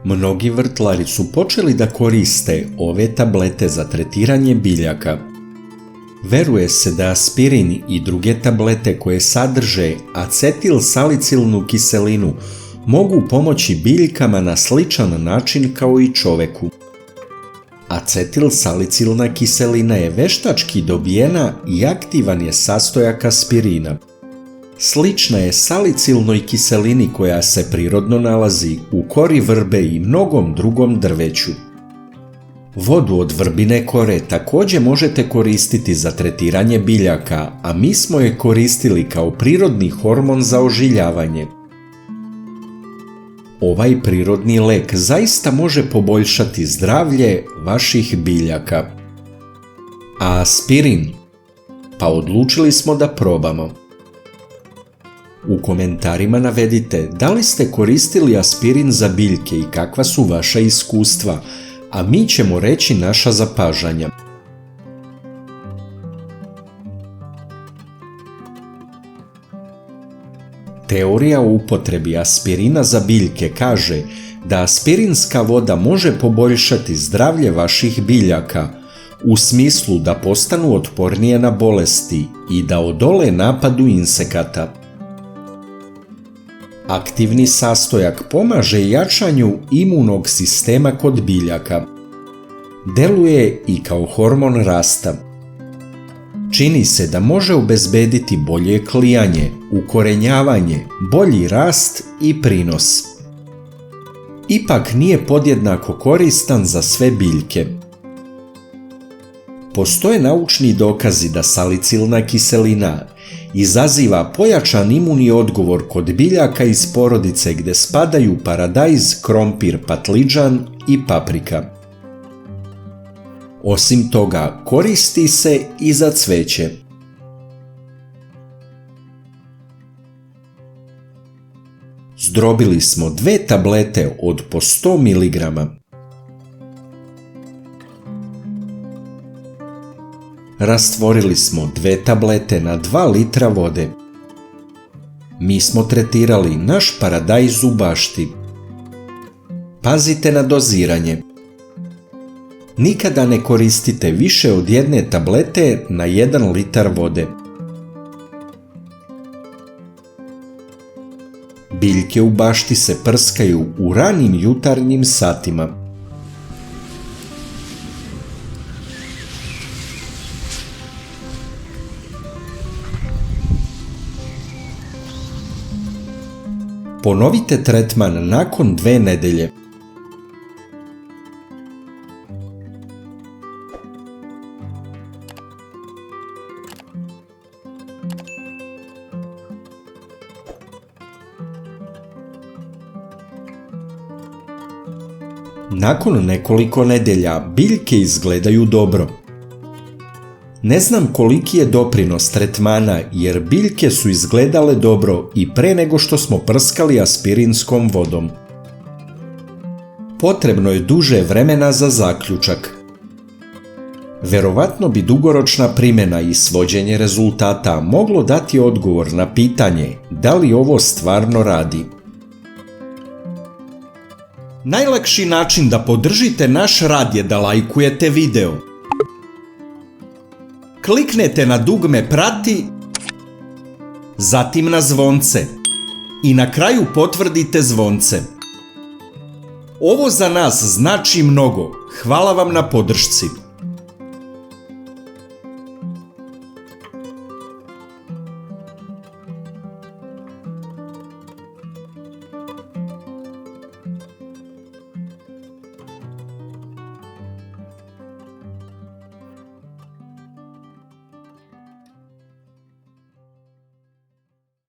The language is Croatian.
Mnogi vrtlari su počeli da koriste ove tablete za tretiranje biljaka. Veruje se da aspirin i druge tablete koje sadrže acetilsalicilnu kiselinu mogu pomoći biljkama na sličan način kao i čoveku. Acetilsalicilna kiselina je veštački dobijena i aktivan je sastojak aspirina. Slična je salicilnoj kiselini koja se prirodno nalazi u kori vrbe i mnogom drugom drveću. Vodu od vrbine kore također možete koristiti za tretiranje biljaka, a mi smo je koristili kao prirodni hormon za ožiljavanje. Ovaj prirodni lek zaista može poboljšati zdravlje vaših biljaka. A aspirin? Pa odlučili smo da probamo. U komentarima navedite da li ste koristili aspirin za biljke i kakva su vaša iskustva, a mi ćemo reći naša zapažanja. Teorija o upotrebi aspirina za biljke kaže da aspirinska voda može poboljšati zdravlje vaših biljaka u smislu da postanu otpornije na bolesti i da odole napadu insekata. Aktivni sastojak pomaže jačanju imunog sistema kod biljaka. Deluje i kao hormon rasta. Čini se da može obezbediti bolje klijanje, ukorenjavanje, bolji rast i prinos. Ipak nije podjednako koristan za sve biljke. Postoje naučni dokazi da salicilna kiselina izaziva pojačan imunni odgovor kod biljaka iz porodice gde spadaju paradajz, krompir, patliđan i paprika. Osim toga, koristi se i za cveće. Zdrobili smo 2 tablete od po 100 mg. Rastvorili smo 2 tablete na 2 litra vode. Mi smo tretirali naš paradajz u bašti. Pazite na doziranje. Nikada ne koristite više od 1 tablete na 1 litar vode. Biljke u bašti se prskaju u ranim jutarnjim satima. Ponovite tretman nakon 2 nedelje. Nakon nekoliko nedelja biljke izgledaju dobro. Ne znam koliki je doprinos tretmana jer biljke su izgledale dobro i pre nego što smo prskali aspirinskom vodom. Potrebno je duže vremena za zaključak. Verovatno bi dugoročna primjena i svođenje rezultata moglo dati odgovor na pitanje da li ovo stvarno radi. Najlakši način da podržite naš rad je da lajkujete video. Kliknete na dugme prati, zatim na zvonce i na kraju potvrdite zvonce. Ovo za nas znači mnogo. Hvala vam na podršci.